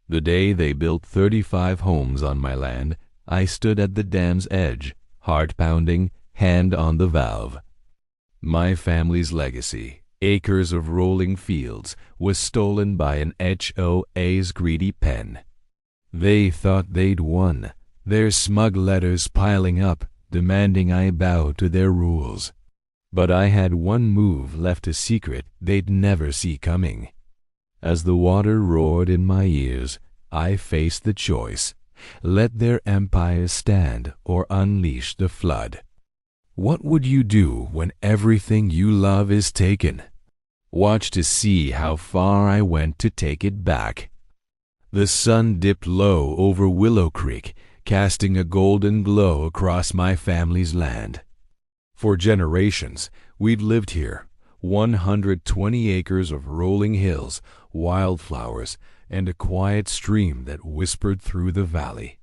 The day they built 35 homes on my land, I stood at the dam's edge, heart pounding, hand on the valve. My family's legacy, acres of rolling fields, was stolen by an HOA's greedy pen. They thought they'd won, their smug letters piling up, demanding I bow to their rules. But I had one move left a secret they'd never see coming. As the water roared in my ears, I faced the choice: let their empire stand or unleash the flood. What would you do when everything you love is taken? Watch to see how far I went to take it back. The sun dipped low over Willow Creek, casting a golden glow across my family's land. For generations, we'd lived here, 120 acres of rolling hills, wildflowers, and a quiet stream that whispered through the valley.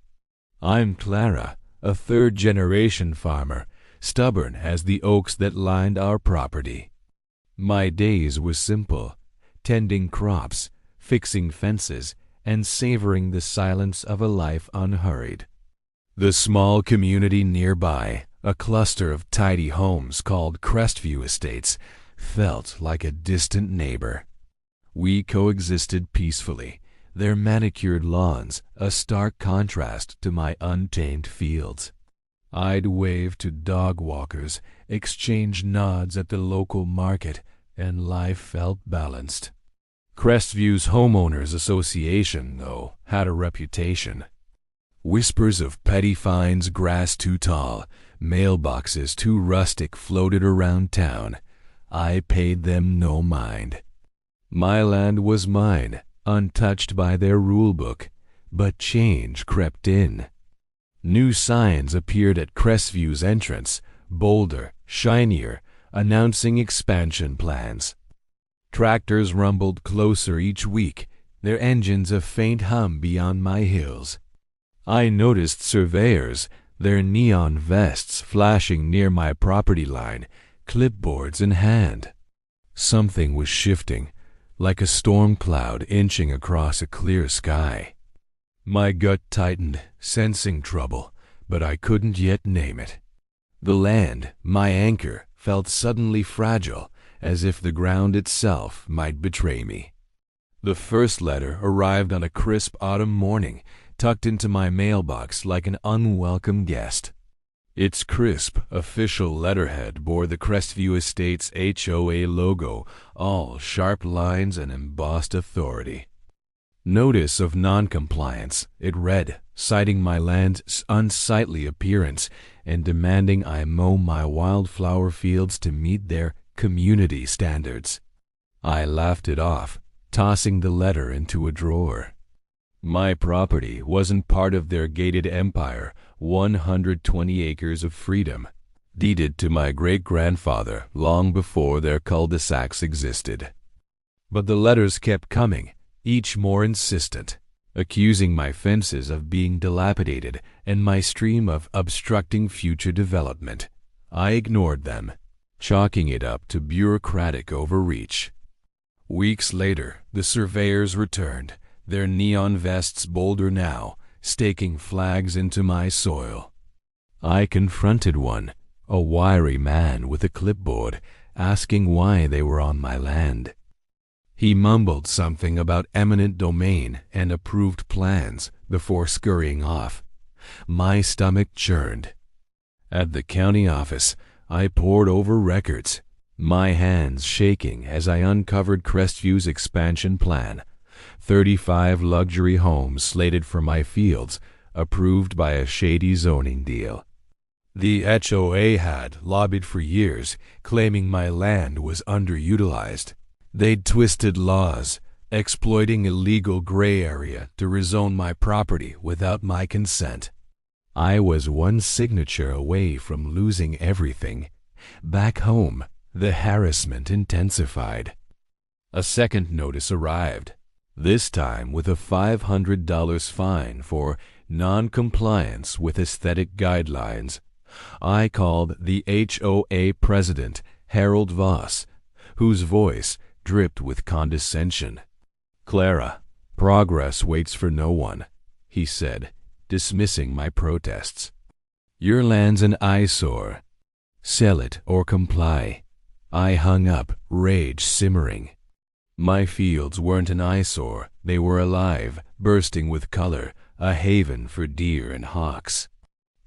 I'm Clara, a third-generation farmer, stubborn as the oaks that lined our property. My days were simple, tending crops, fixing fences, and savoring the silence of a life unhurried. The small community nearby, a cluster of tidy homes called Crestview Estates, felt like a distant neighbor. We coexisted peacefully, their manicured lawns a stark contrast to my untamed fields. I'd wave to dog walkers, exchange nods at the local market, and life felt balanced. Crestview's Homeowners Association, though, had a reputation. Whispers of petty fines, grass too tall, mailboxes too rustic floated around town. I paid them no mind. My land was mine, untouched by their rulebook, but change crept in. New signs appeared at Crestview's entrance, bolder, shinier, announcing expansion plans. Tractors rumbled closer each week, their engines a faint hum beyond my hills. I noticed surveyors, their neon vests flashing near my property line, clipboards in hand. Something was shifting, like a storm cloud inching across a clear sky. My gut tightened, sensing trouble, but I couldn't yet name it. The land, my anchor, felt suddenly fragile, as if the ground itself might betray me. The first letter arrived on a crisp autumn morning, tucked into my mailbox like an unwelcome guest. Its crisp, official letterhead bore the Crestview Estates HOA logo, all sharp lines and embossed authority. Notice of non-compliance, it read, citing my land's unsightly appearance and demanding I mow my wildflower fields to meet their community standards. I laughed it off, tossing the letter into a drawer. My property wasn't part of their gated empire, 120 acres of freedom, deeded to my great-grandfather long before their cul-de-sacs existed. But the letters kept coming, each more insistent, accusing my fences of being dilapidated and my stream of obstructing future development. I ignored them, chalking it up to bureaucratic overreach. Weeks later, the surveyors returned, their neon vests bolder now, staking flags into my soil. I confronted one, a wiry man with a clipboard, asking why they were on my land. He mumbled something about eminent domain and approved plans before scurrying off. My stomach churned. At the county office, I pored over records, my hands shaking as I uncovered Crestview's expansion plan. 35 luxury homes slated for my fields, approved by a shady zoning deal. The HOA had lobbied for years, claiming my land was underutilized. They'd twisted laws, exploiting a legal gray area to rezone my property without my consent. I was one signature away from losing everything. Back home, the harassment intensified. A second notice arrived, this time with a $500 fine for non-compliance with aesthetic guidelines. I called the HOA president, Harold Voss, whose voice dripped with condescension. "Clara, Progress waits for no one, he said, dismissing my protests. Your land's an eyesore. Sell it or comply. I hung up, rage simmering. My fields weren't an eyesore, they were alive, bursting with color, a haven for deer and hawks.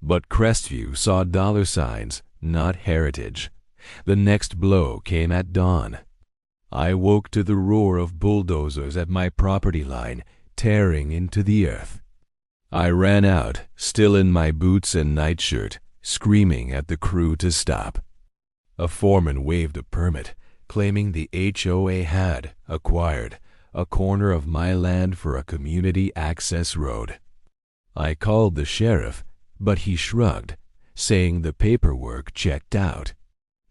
But Crestview saw dollar signs, not heritage. The next blow came at dawn. I woke to the roar of bulldozers at my property line, tearing into the earth. I ran out, still in my boots and nightshirt, screaming at the crew to stop. A foreman waved a permit, claiming the HOA had acquired a corner of my land for a community access road. I called the sheriff, but he shrugged, saying the paperwork checked out.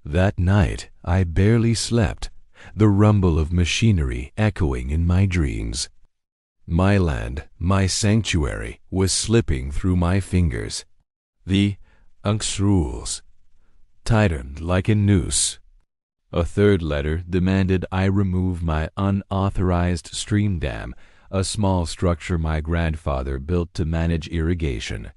That night I barely slept, the rumble of machinery echoing in my dreams. My land, my sanctuary, was slipping through my fingers. The UNC's rules tightened like a noose. A third letter demanded I remove my unauthorized stream dam, a small structure my grandfather built to manage irrigation.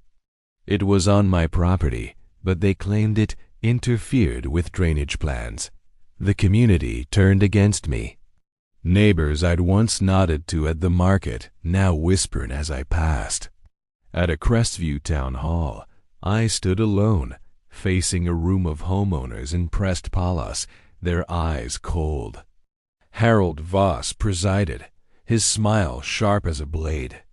It was on my property, but they claimed it interfered with drainage plans. The community turned against me. Neighbors I'd once nodded to at the market now whispered as I passed. At a Crestview town hall, I stood alone, facing a room of homeowners in pressed palos, their eyes cold. Harold Voss presided, his smile sharp as a blade.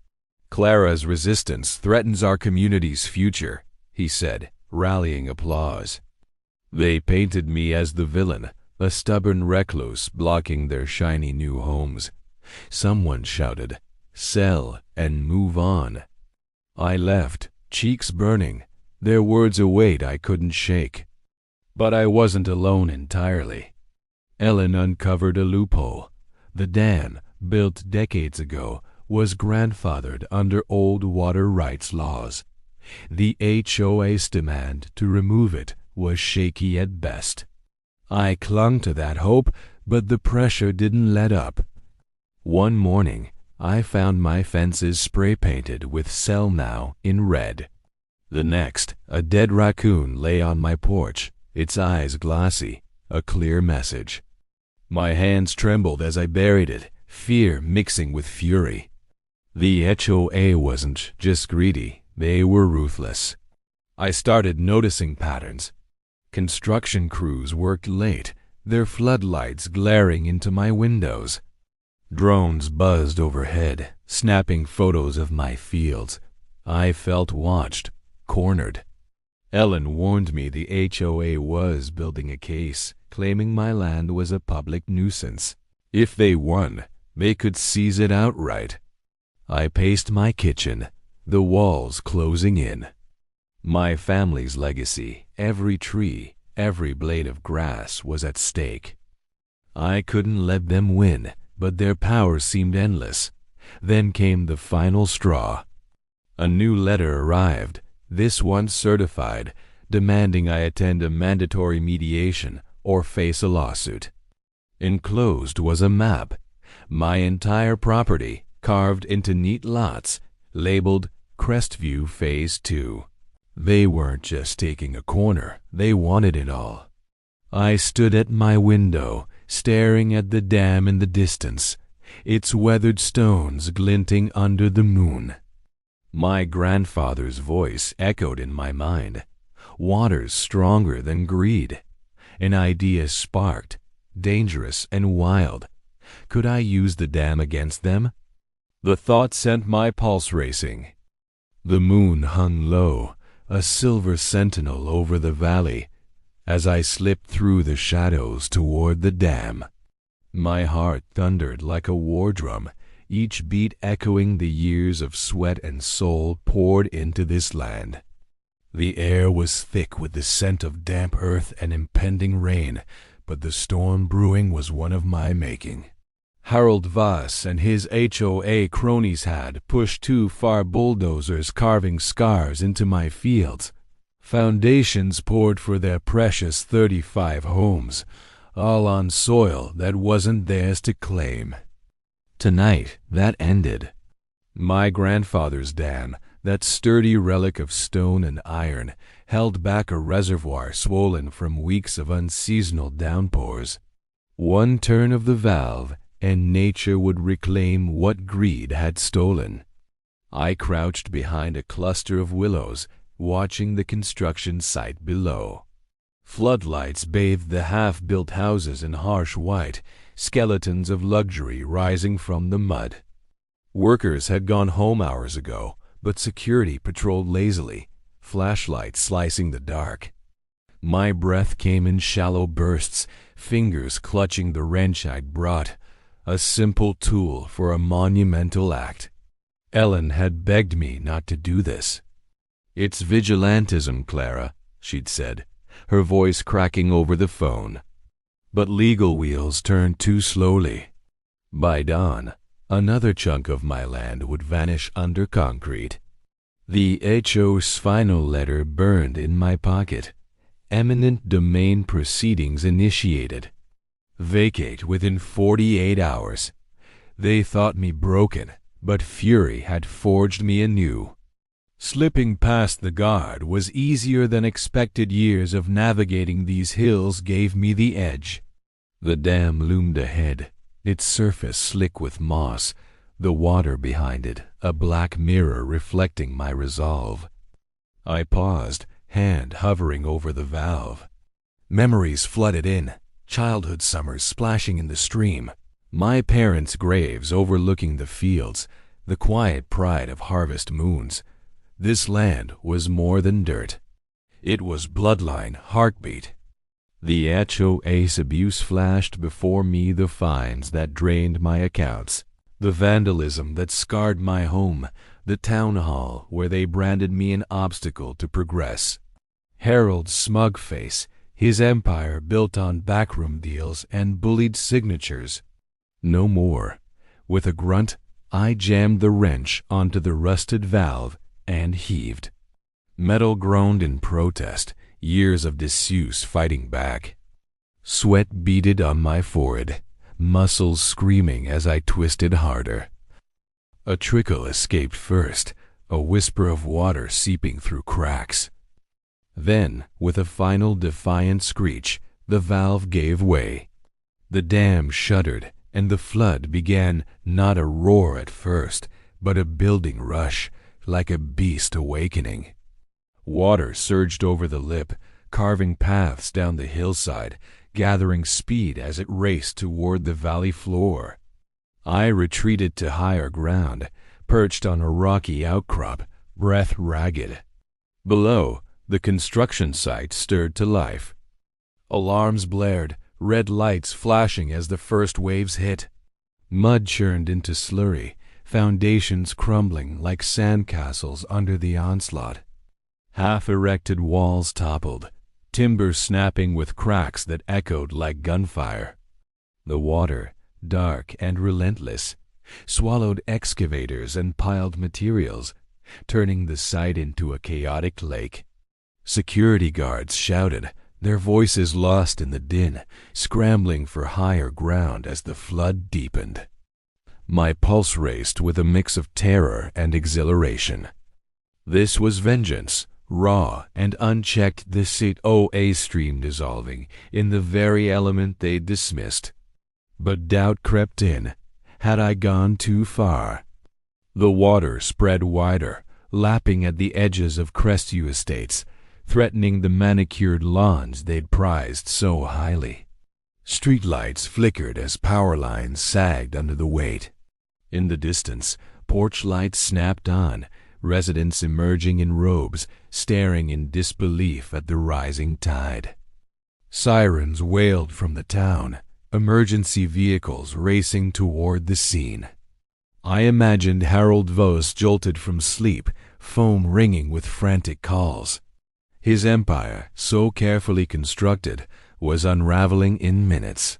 Clara's resistance threatens our community's future, he said, rallying applause. They painted me as the villain, a stubborn recluse blocking their shiny new homes. Someone shouted, "Sell and move on." I left, cheeks burning, their words a weight I couldn't shake. But I wasn't alone entirely. Ellen uncovered a loophole. The dam, built decades ago, was grandfathered under old water rights laws. The HOA's demand to remove it was shaky at best. I clung to that hope, but the pressure didn't let up. One morning, I found my fences spray-painted with "Sell Now" in red. The next, a dead raccoon lay on my porch, its eyes glossy, a clear message. My hands trembled as I buried it, fear mixing with fury. The HOA wasn't just greedy, they were ruthless. I started noticing patterns. Construction crews worked late, their floodlights glaring into my windows. Drones buzzed overhead, snapping photos of my fields. I felt watched, cornered. Ellen warned me the HOA was building a case, claiming my land was a public nuisance. If they won, they could seize it outright. I paced my kitchen, the walls closing in. My family's legacy, every tree, every blade of grass was at stake. I couldn't let them win, but their power seemed endless. Then came the final straw. A new letter arrived, this one certified, demanding I attend a mandatory mediation or face a lawsuit. Enclosed was a map, my entire property carved into neat lots, labeled Crestview Phase 2. They weren't just taking a corner, they wanted it all. I stood at my window, staring at the dam in the distance, its weathered stones glinting under the moon. My grandfather's voice echoed in my mind. Waters stronger than greed. An idea sparked, dangerous and wild. Could I use the dam against them? The thought sent my pulse racing. The moon hung low, a silver sentinel over the valley, as I slipped through the shadows toward the dam. My heart thundered like a war drum, each beat echoing the years of sweat and soul poured into this land. The air was thick with the scent of damp earth and impending rain, but the storm brewing was one of my making. Harold Voss and his HOA cronies had pushed too far, bulldozers carving scars into my fields. Foundations poured for their precious 35 homes, all on soil that wasn't theirs to claim. Tonight, that ended. My grandfather's dam, that sturdy relic of stone and iron, held back a reservoir swollen from weeks of unseasonal downpours. One turn of the valve, and nature would reclaim what greed had stolen. I crouched behind a cluster of willows, watching the construction site below. Floodlights bathed the half-built houses in harsh white, skeletons of luxury rising from the mud. Workers had gone home hours ago, but security patrolled lazily, flashlights slicing the dark. My breath came in shallow bursts, fingers clutching the wrench I'd brought, a simple tool for a monumental act. Ellen had begged me not to do this. "It's vigilantism, Clara," she'd said, her voice cracking over the phone. But legal wheels turned too slowly. By dawn, another chunk of my land would vanish under concrete. The HOA's final letter burned in my pocket. Eminent domain proceedings initiated. Vacate within 48 hours. They thought me broken, but fury had forged me anew. Slipping past the guard was easier than expected. Years of navigating these hills gave me the edge. The dam loomed ahead, its surface slick with moss, the water behind it a black mirror reflecting my resolve. I paused, hand hovering over the valve. Memories flooded in, childhood summers splashing in the stream, my parents' graves overlooking the fields, the quiet pride of harvest moons. This land was more than dirt. It was bloodline, heartbeat. The HOA's abuse flashed before me, the fines that drained my accounts, the vandalism that scarred my home, the town hall where they branded me an obstacle to progress. Harold's smug face, his empire built on backroom deals and bullied signatures. No more. With a grunt, I jammed the wrench onto the rusted valve and heaved. Metal groaned in protest, years of disuse fighting back. Sweat beaded on my forehead, muscles screaming as I twisted harder. A trickle escaped first, a whisper of water seeping through cracks. Then, with a final defiant screech, the valve gave way. The dam shuddered, and the flood began, not a roar at first, but a building rush, like a beast awakening. Water surged over the lip, carving paths down the hillside, gathering speed as it raced toward the valley floor. I retreated to higher ground, perched on a rocky outcrop, breath ragged. Below, the construction site stirred to life. Alarms blared, red lights flashing as the first waves hit. Mud churned into slurry, foundations crumbling like sandcastles under the onslaught. Half-erected walls toppled, timber snapping with cracks that echoed like gunfire. The water, dark and relentless, swallowed excavators and piled materials, turning the site into a chaotic lake. Security guards shouted, their voices lost in the din, scrambling for higher ground as the flood deepened. My pulse raced with a mix of terror and exhilaration. This was vengeance, raw and unchecked, the HOA stream dissolving in the very element they'd dismissed. But doubt crept in. Had I gone too far? The water spread wider, lapping at the edges of Crestview estates, threatening the manicured lawns they'd prized so highly. Streetlights flickered as power lines sagged under the weight. In the distance, porch lights snapped on, residents emerging in robes, staring in disbelief at the rising tide. Sirens wailed from the town, emergency vehicles racing toward the scene. I imagined Harold Vos jolted from sleep, foam ringing with frantic calls. His empire, so carefully constructed, was unraveling in minutes.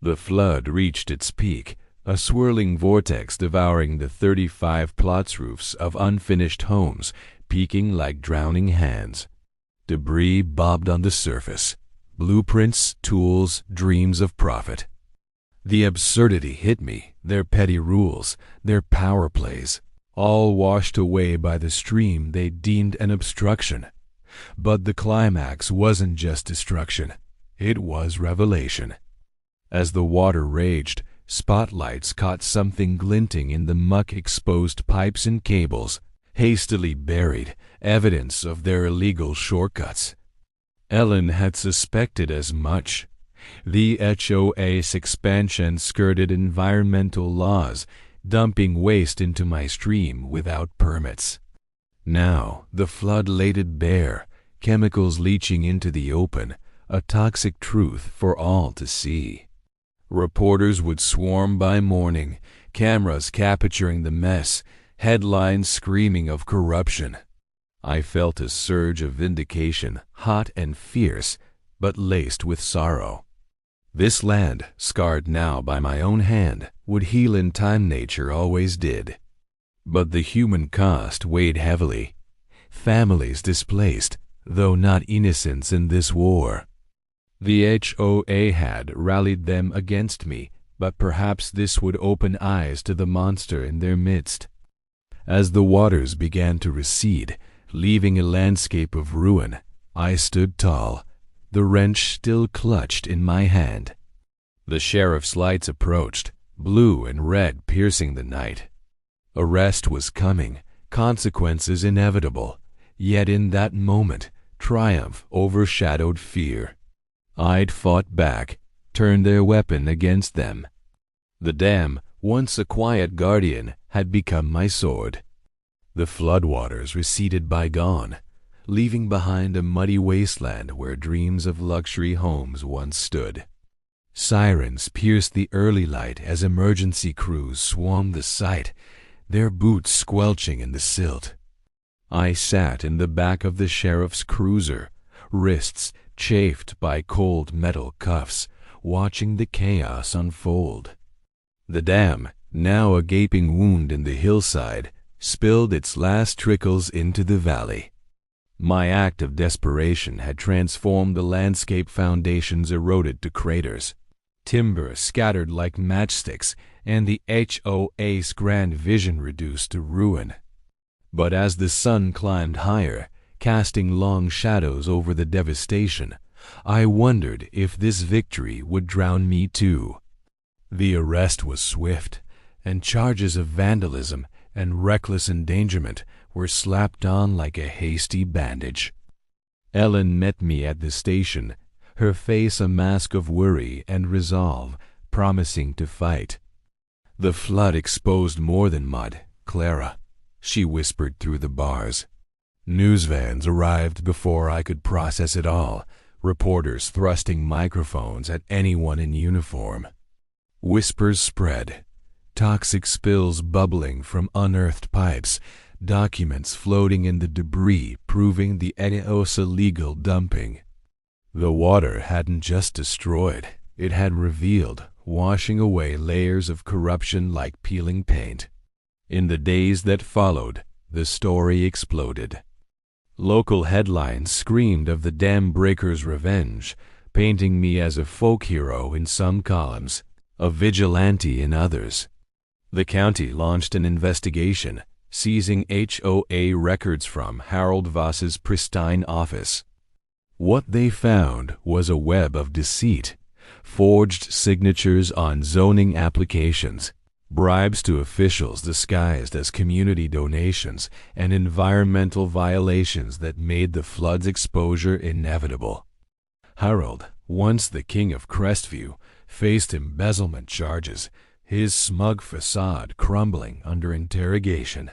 The flood reached its peak, a swirling vortex devouring the 35 plots roofs of unfinished homes, peaking like drowning hands. Debris bobbed on the surface. Blueprints, tools, dreams of profit. The absurdity hit me, their petty rules, their power plays, all washed away by the stream they deemed an obstruction. But the climax wasn't just destruction, it was revelation. As the water raged, spotlights caught something glinting in the muck-exposed pipes and cables, hastily buried, evidence of their illegal shortcuts. Ellen had suspected as much. The HOA's expansion skirted environmental laws, dumping waste into my stream without permits. Now the flood laid it bare, chemicals leaching into the open, a toxic truth for all to see. Reporters would swarm by morning, cameras capturing the mess, headlines screaming of corruption. I felt a surge of vindication, hot and fierce, but laced with sorrow. This land, scarred now by my own hand, would heal in time. Nature always did. But the human cost weighed heavily. Families displaced, though not innocents in this war. The HOA had rallied them against me, but perhaps this would open eyes to the monster in their midst. As the waters began to recede, leaving a landscape of ruin, I stood tall, the wrench still clutched in my hand. The sheriff's lights approached, blue and red piercing the night. Arrest was coming, consequences inevitable, yet in that moment, triumph overshadowed fear. I'd fought back, turned their weapon against them. The dam, once a quiet guardian, had become my sword. The floodwaters receded bygone, leaving behind a muddy wasteland where dreams of luxury homes once stood. Sirens pierced the early light as emergency crews swarmed the site, their boots squelching in the silt. I sat in the back of the sheriff's cruiser, wrists chafed by cold metal cuffs, watching the chaos unfold. The dam, now a gaping wound in the hillside, spilled its last trickles into the valley. My act of desperation had transformed the landscape. Foundations eroded to craters, timber scattered like matchsticks, and the HOA's grand vision reduced to ruin. But as the sun climbed higher, casting long shadows over the devastation, I wondered if this victory would drown me too. The arrest was swift, and charges of vandalism and reckless endangerment were slapped on like a hasty bandage. Ellen met me at the station, her face a mask of worry and resolve, promising to fight. "The flood exposed more than mud, Clara," she whispered through the bars. News vans arrived before I could process it all, reporters thrusting microphones at anyone in uniform. Whispers spread, toxic spills bubbling from unearthed pipes, documents floating in the debris proving the HOA's illegal dumping. The water hadn't just destroyed, it had revealed, washing away layers of corruption like peeling paint. In the days that followed, the story exploded. Local headlines screamed of the dam breakers' revenge, painting me as a folk hero in some columns, a vigilante in others. The county launched an investigation, seizing HOA records from Harold Voss's pristine office. What they found was a web of deceit, forged signatures on zoning applications, bribes to officials disguised as community donations, and environmental violations that made the flood's exposure inevitable. Harold, once the king of Crestview, faced embezzlement charges, his smug facade crumbling under interrogation.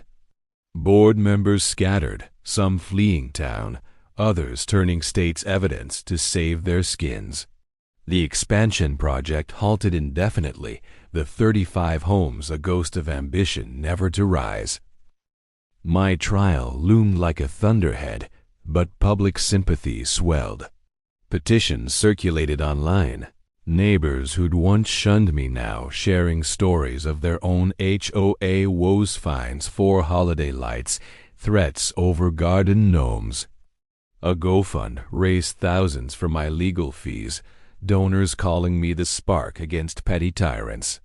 Board members scattered, some fleeing town, others turning state's evidence to save their skins. The expansion project halted indefinitely, the 35 homes a ghost of ambition never to rise. My trial loomed like a thunderhead, but public sympathy swelled. Petitions circulated online. Neighbors who'd once shunned me now sharing stories of their own HOA woes, fines for holiday lights, threats over garden gnomes. A GoFund raised thousands for my legal fees, donors calling me the spark against petty tyrants.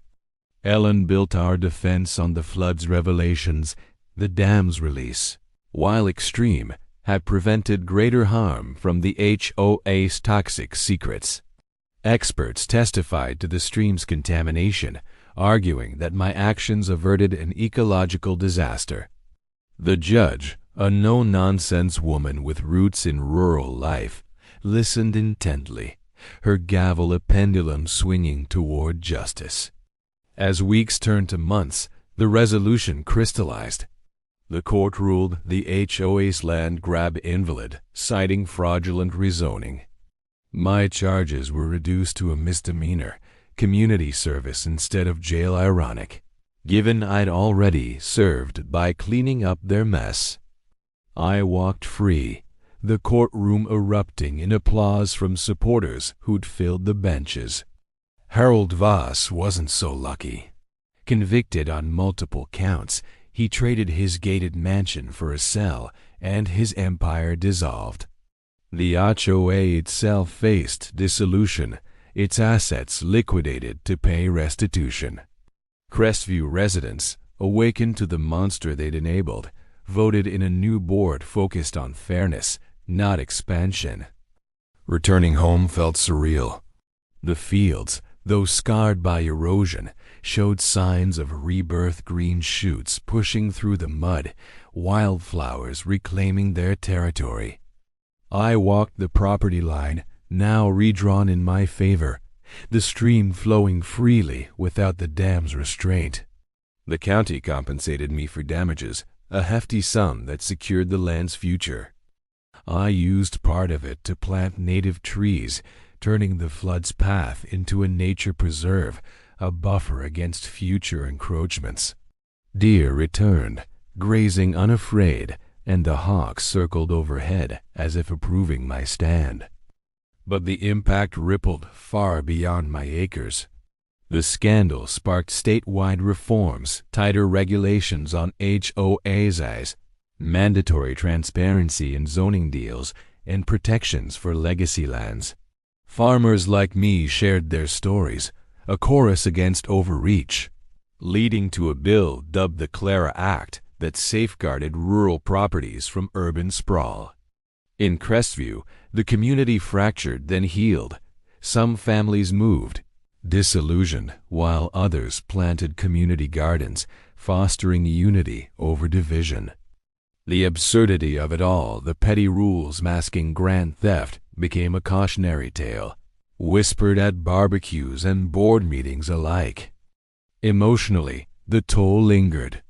Ellen built our defense on the flood's revelations. The dam's release, while extreme, had prevented greater harm from the HOA's toxic secrets. Experts testified to the stream's contamination, arguing that my actions averted an ecological disaster. The judge, a no-nonsense woman with roots in rural life, listened intently, her gavel a pendulum swinging toward justice. As weeks turned to months, the resolution crystallized. The court ruled the HOA's land grab invalid, citing fraudulent rezoning. My charges were reduced to a misdemeanor, community service instead of jail. Ironic, given I'd already served by cleaning up their mess. I walked free, the courtroom erupting in applause from supporters who'd filled the benches. Harold Voss wasn't so lucky. Convicted on multiple counts, he traded his gated mansion for a cell, and his empire dissolved. The HOA itself faced dissolution, its assets liquidated to pay restitution. Crestview residents, awakened to the monster they'd enabled, voted in a new board focused on fairness, not expansion. Returning home felt surreal. The fields, though scarred by erosion, showed signs of rebirth, green shoots pushing through the mud, wildflowers reclaiming their territory. I walked the property line, now redrawn in my favor, the stream flowing freely without the dam's restraint. The county compensated me for damages, a hefty sum that secured the land's future. I used part of it to plant native trees, turning the flood's path into a nature preserve, a buffer against future encroachments. Deer returned, grazing unafraid, and the hawks circled overhead as if approving my stand. But the impact rippled far beyond my acres. The scandal sparked statewide reforms, tighter regulations on HOAs, mandatory transparency in zoning deals, and protections for legacy lands. Farmers like me shared their stories, a chorus against overreach, leading to a bill dubbed the Clara Act that safeguarded rural properties from urban sprawl. In Crestview, the community fractured then healed. Some families moved, disillusioned, while others planted community gardens, fostering unity over division. The absurdity of it all, the petty rules masking grand theft, became a cautionary tale, whispered at barbecues and board meetings alike. Emotionally, the toll lingered.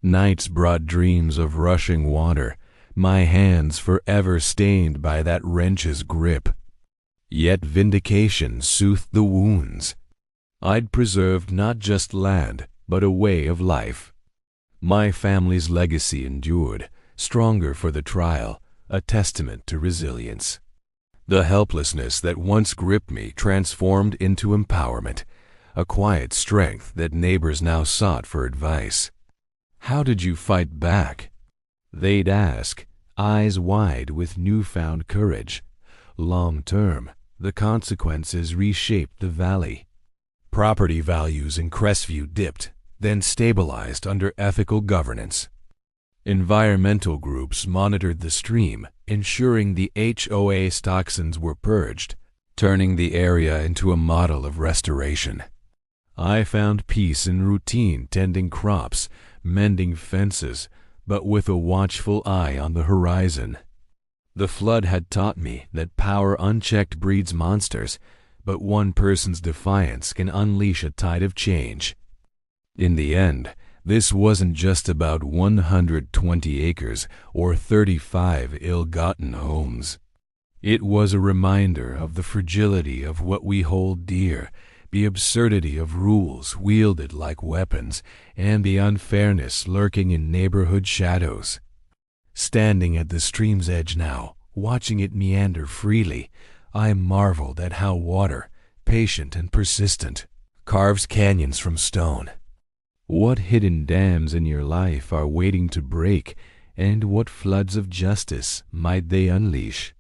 Nights brought dreams of rushing water, my hands forever stained by that wrench's grip. Yet vindication soothed the wounds. I'd preserved not just land, but a way of life. My family's legacy endured, stronger for the trial, a testament to resilience. The helplessness that once gripped me transformed into empowerment, a quiet strength that neighbors now sought for advice. "How did you fight back?" They'd ask, eyes wide with newfound courage. Long term, the consequences reshaped the valley. Property values in Crestview dipped, then stabilized under ethical governance. Environmental groups monitored the stream, ensuring the HOA's toxins were purged, turning the area into a model of restoration. I found peace in routine, tending crops, mending fences, but with a watchful eye on the horizon. The flood had taught me that power unchecked breeds monsters, but one person's defiance can unleash a tide of change. In the end, this wasn't just about 120 acres or 35 ill-gotten homes. It was a reminder of the fragility of what we hold dear, the absurdity of rules wielded like weapons, and the unfairness lurking in neighborhood shadows. Standing at the stream's edge now, watching it meander freely, I marveled at how water, patient and persistent, carves canyons from stone. What hidden dams in your life are waiting to break, and what floods of justice might they unleash?